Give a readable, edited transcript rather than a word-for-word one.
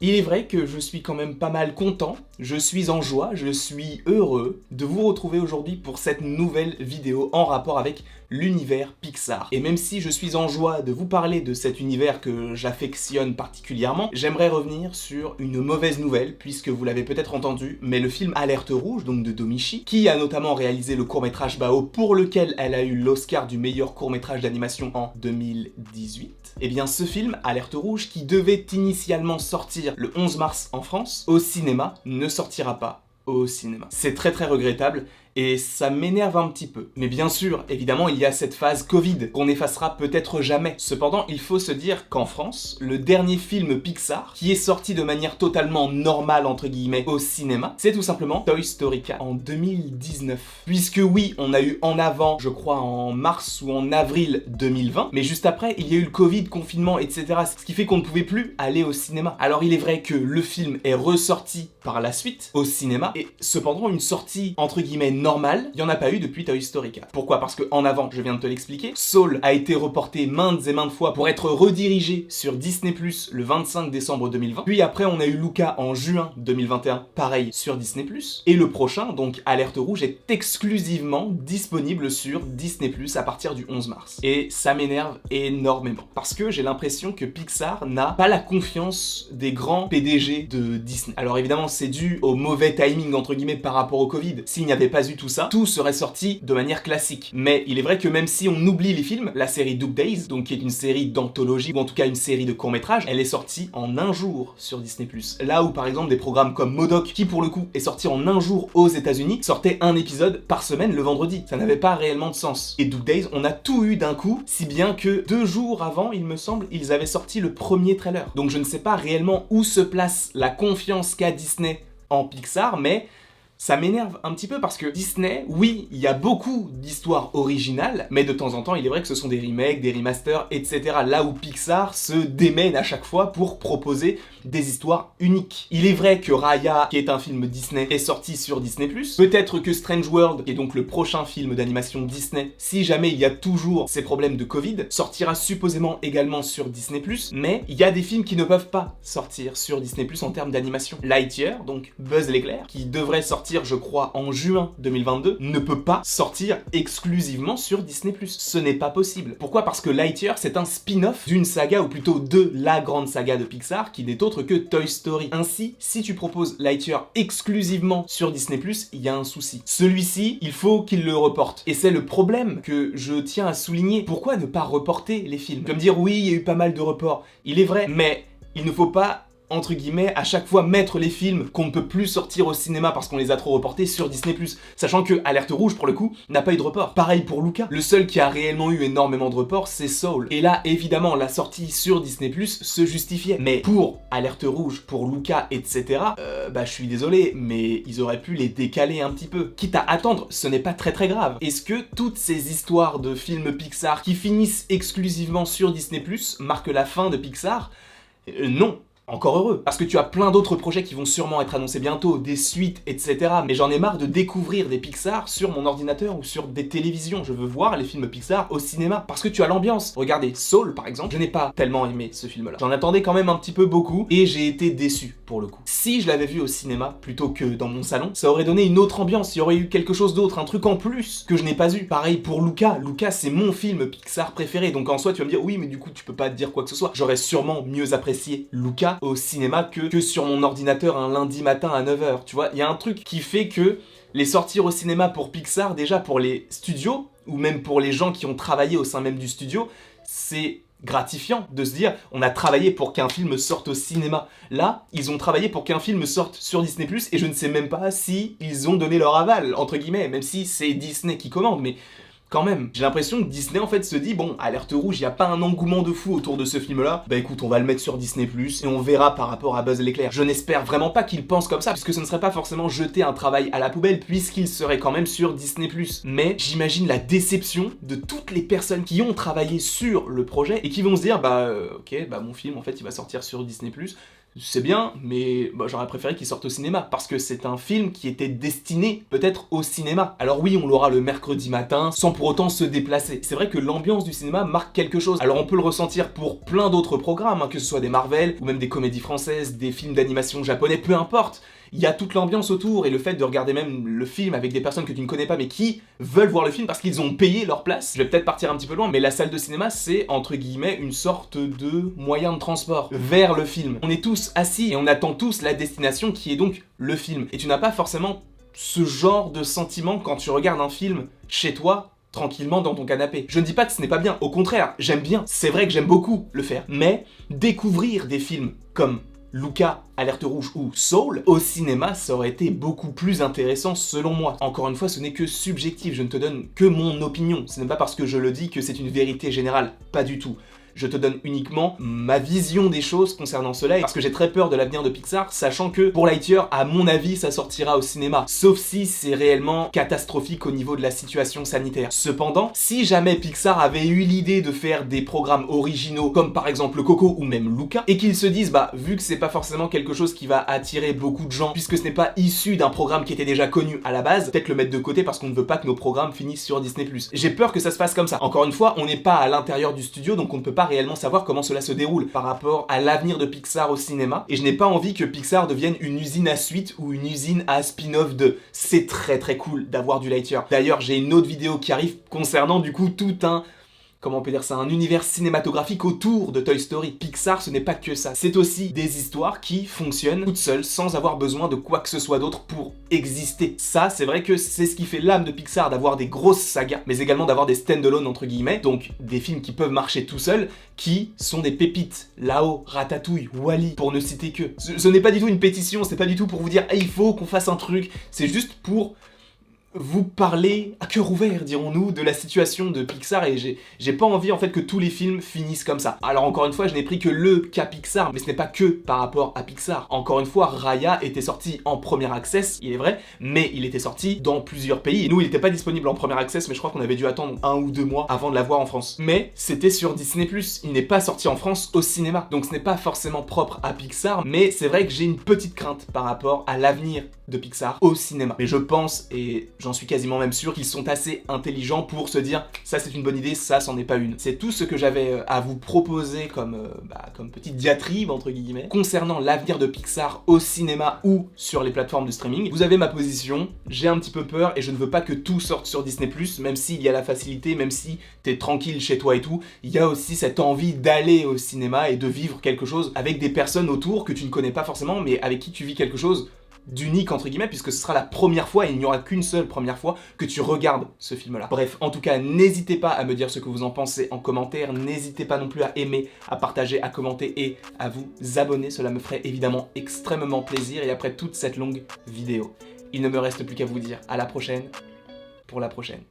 Il est vrai que je suis quand même pas mal content, je suis en joie, je suis heureux de vous retrouver aujourd'hui pour cette nouvelle vidéo en rapport avec l'univers Pixar. Et même si je suis en joie de vous parler de cet univers que j'affectionne particulièrement, j'aimerais revenir sur une mauvaise nouvelle, puisque vous l'avez peut-être entendu, mais le film Alerte Rouge, donc de Domichi, qui a notamment réalisé le court-métrage Bao, pour lequel elle a eu l'Oscar du meilleur court-métrage d'animation en 2018, et bien ce film, Alerte Rouge, qui devait initialement sortir le 11 mars en France, au cinéma, ne sortira pas au cinéma. C'est très regrettable, et ça m'énerve un petit peu. Mais bien sûr, évidemment, il y a cette phase Covid, qu'on n'effacera peut-être jamais. Cependant, il faut se dire qu'en France, le dernier film Pixar, qui est sorti de manière totalement normale, entre guillemets, au cinéma, c'est tout simplement Toy Story 4, en 2019. Puisque oui, on a eu en avant, je crois en mars ou en avril 2020, mais juste après, il y a eu le Covid, confinement, etc. Ce qui fait qu'on ne pouvait plus aller au cinéma. Alors il est vrai que le film est ressorti par la suite au cinéma, et cependant une sortie, entre guillemets, normal, il n'y en a pas eu depuis Toy Story 4. Pourquoi? Parce que en avant, je viens de te l'expliquer, Soul a été reporté maintes et maintes fois pour être redirigé sur Disney+ le 25 décembre 2020. Puis après, on a eu Luca en juin 2021, pareil sur Disney+. Et le prochain, donc Alerte Rouge, est exclusivement disponible sur Disney+ à partir du 11 mars. Et ça m'énerve énormément. Parce que j'ai l'impression que Pixar n'a pas la confiance des grands PDG de Disney. Alors évidemment, c'est dû au mauvais timing, entre guillemets, par rapport au Covid. S'il n'y avait pas eu tout ça, tout serait sorti de manière classique. Mais il est vrai que même si on oublie les films, la série Doug Days, donc qui est une série d'anthologie, ou en tout cas une série de courts-métrages, elle est sortie en un jour sur Disney+. Là où par exemple des programmes comme MODOK, qui pour le coup est sorti en un jour aux États-Unis, sortait un épisode par semaine le vendredi. Ça n'avait pas réellement de sens. Et Doug Days, on a tout eu d'un coup, si bien que 2 jours avant, il me semble, ils avaient sorti le premier trailer. Donc je ne sais pas réellement où se place la confiance qu'a Disney en Pixar, mais ça m'énerve un petit peu parce que Disney, oui, il y a beaucoup d'histoires originales, mais de temps en temps, il est vrai que ce sont des remakes, des remasters, etc. Là où Pixar se démène à chaque fois pour proposer des histoires uniques. Il est vrai que Raya, qui est un film Disney, est sorti sur Disney+. Peut-être que Strange World, qui est donc le prochain film d'animation Disney, si jamais il y a toujours ces problèmes de Covid, sortira supposément également sur Disney+, mais il y a des films qui ne peuvent pas sortir sur Disney+, en termes d'animation. Lightyear, donc Buzz l'éclair, qui devrait sortir je crois en juin 2022, ne peut pas sortir exclusivement sur Disney+. Ce n'est pas possible. Pourquoi? Parce que Lightyear, c'est un spin-off d'une saga, ou plutôt de la grande saga de Pixar, qui n'est autre que Toy Story. Ainsi, si tu proposes Lightyear exclusivement sur Disney+, il y a un souci. Celui-ci, il faut qu'il le reporte. Et c'est le problème que je tiens à souligner. Pourquoi ne pas reporter les films? Comme dire, oui, il y a eu pas mal de reports. Il est vrai, mais il ne faut pas, entre guillemets, à chaque fois mettre les films qu'on ne peut plus sortir au cinéma parce qu'on les a trop reportés sur Disney+. Sachant que Alerte Rouge, pour le coup, n'a pas eu de report. Pareil pour Luca. Le seul qui a réellement eu énormément de reports, c'est Soul. Et là, évidemment, la sortie sur Disney+, se justifiait. Mais pour Alerte Rouge, pour Luca, etc., je suis désolé, mais ils auraient pu les décaler un petit peu. Quitte à attendre, ce n'est pas très grave. Est-ce que toutes ces histoires de films Pixar qui finissent exclusivement sur Disney+, marquent la fin de Pixar? Non. Encore heureux, parce que tu as plein d'autres projets qui vont sûrement être annoncés bientôt, des suites, etc. Mais j'en ai marre de découvrir des Pixar sur mon ordinateur ou sur des télévisions. Je veux voir les films Pixar au cinéma, parce que tu as l'ambiance. Regardez, Soul par exemple, je n'ai pas tellement aimé ce film-là. J'en attendais quand même un petit peu beaucoup, et j'ai été déçu pour le coup. Si je l'avais vu au cinéma, plutôt que dans mon salon, ça aurait donné une autre ambiance, il y aurait eu quelque chose d'autre, un truc en plus, que je n'ai pas eu. Pareil pour Luca. Luca, c'est mon film Pixar préféré, donc en soi tu vas me dire, oui mais du coup tu peux pas te dire quoi que ce soit. J'aurais sûrement mieux apprécié Luca au cinéma que sur mon ordinateur un lundi matin à 9h, tu vois. Il y a un truc qui fait que les sortir au cinéma pour Pixar, déjà pour les studios, ou même pour les gens qui ont travaillé au sein même du studio, c'est gratifiant de se dire on a travaillé pour qu'un film sorte au cinéma. Là, ils ont travaillé pour qu'un film sorte sur Disney+, et je ne sais même pas si ils ont donné leur aval, entre guillemets, même si c'est Disney qui commande, mais quand même, j'ai l'impression que Disney en fait se dit bon, Alerte Rouge, il n'y a pas un engouement de fou autour de ce film-là, bah écoute, on va le mettre sur Disney+, et on verra par rapport à Buzz l'éclair. Je n'espère vraiment pas qu'ils pensent comme ça, puisque ce ne serait pas forcément jeter un travail à la poubelle, puisqu'il serait quand même sur Disney+. Mais j'imagine la déception de toutes les personnes qui ont travaillé sur le projet, et qui vont se dire ok, mon film en fait il va sortir sur Disney+, c'est bien, mais j'aurais préféré qu'il sorte au cinéma, parce que c'est un film qui était destiné peut-être au cinéma. Alors oui, on l'aura le mercredi matin, sans pour autant se déplacer. C'est vrai que l'ambiance du cinéma marque quelque chose. Alors on peut le ressentir pour plein d'autres programmes, hein, que ce soit des Marvel, ou même des comédies françaises, des films d'animation japonais, peu importe. Il y a toute l'ambiance autour, et le fait de regarder même le film avec des personnes que tu ne connais pas, mais qui veulent voir le film parce qu'ils ont payé leur place. Je vais peut-être partir un petit peu loin, mais la salle de cinéma, c'est, entre guillemets, une sorte de moyen de transport vers le film. On est tous assis, et on attend tous la destination qui est donc le film. Et tu n'as pas forcément ce genre de sentiment quand tu regardes un film chez toi, tranquillement dans ton canapé. Je ne dis pas que ce n'est pas bien, au contraire, j'aime bien. C'est vrai que j'aime beaucoup le faire. Mais découvrir des films comme Luca, Alerte Rouge ou Soul, au cinéma, ça aurait été beaucoup plus intéressant selon moi. Encore une fois, ce n'est que subjectif, je ne te donne que mon opinion. Ce n'est pas parce que je le dis que c'est une vérité générale, pas du tout. Je te donne uniquement ma vision des choses concernant cela, parce que j'ai très peur de l'avenir de Pixar, sachant que pour Lightyear, à mon avis, ça sortira au cinéma. Sauf si c'est réellement catastrophique au niveau de la situation sanitaire. Cependant, si jamais Pixar avait eu l'idée de faire des programmes originaux, comme par exemple Coco ou même Luca, et qu'ils se disent, vu que c'est pas forcément quelque chose qui va attirer beaucoup de gens, puisque ce n'est pas issu d'un programme qui était déjà connu à la base, peut-être le mettre de côté parce qu'on ne veut pas que nos programmes finissent sur Disney+. J'ai peur que ça se fasse comme ça. Encore une fois, on n'est pas à l'intérieur du studio, donc on ne peut pas réellement savoir comment cela se déroule par rapport à l'avenir de Pixar au cinéma, et je n'ai pas envie que Pixar devienne une usine à suite ou une usine à spin-off de. C'est très très cool d'avoir du Lightyear. D'ailleurs, j'ai une autre vidéo qui arrive concernant du coup tout un... comment on peut dire ça, un univers cinématographique autour de Toy Story. Pixar, ce n'est pas que ça. C'est aussi des histoires qui fonctionnent toutes seules, sans avoir besoin de quoi que ce soit d'autre pour exister. Ça, c'est vrai que c'est ce qui fait l'âme de Pixar, d'avoir des grosses sagas, mais également d'avoir des stand-alone entre guillemets, donc des films qui peuvent marcher tout seuls, qui sont des pépites. Là-haut, Ratatouille, Wall-E, pour ne citer que. Ce n'est pas du tout une pétition, c'est pas du tout pour vous dire hey, il faut qu'on fasse un truc, c'est juste pour vous parler à cœur ouvert, dirons-nous, de la situation de Pixar, et j'ai pas envie en fait que tous les films finissent comme ça. Alors encore une fois, je n'ai pris que le cas Pixar, mais ce n'est pas que par rapport à Pixar. Encore une fois, Raya était sorti en premier access, il est vrai, mais il était sorti dans plusieurs pays. Nous, il n'était pas disponible en premier access, mais je crois qu'on avait dû attendre 1 ou 2 mois avant de l'avoir en France. Mais c'était sur Disney+, il n'est pas sorti en France au cinéma, donc ce n'est pas forcément propre à Pixar, mais c'est vrai que j'ai une petite crainte par rapport à l'avenir de Pixar au cinéma. Mais je pense, et j'en suis quasiment même sûr, qu'ils sont assez intelligents pour se dire ça c'est une bonne idée, ça c'en est pas une. C'est tout ce que j'avais à vous proposer comme petite diatribe entre guillemets concernant l'avenir de Pixar au cinéma ou sur les plateformes de streaming. Vous avez ma position, j'ai un petit peu peur et je ne veux pas que tout sorte sur Disney+, même s'il y a la facilité, même si t'es tranquille chez toi et tout, il y a aussi cette envie d'aller au cinéma et de vivre quelque chose avec des personnes autour que tu ne connais pas forcément, mais avec qui tu vis quelque chose d'unique entre guillemets, puisque ce sera la première fois, et il n'y aura qu'une seule première fois que tu regardes ce film là. Bref, en tout cas, n'hésitez pas à me dire ce que vous en pensez en commentaire, n'hésitez pas non plus à aimer, à partager, à commenter et à vous abonner, cela me ferait évidemment extrêmement plaisir. Et après toute cette longue vidéo, il ne me reste plus qu'à vous dire à la prochaine pour la prochaine.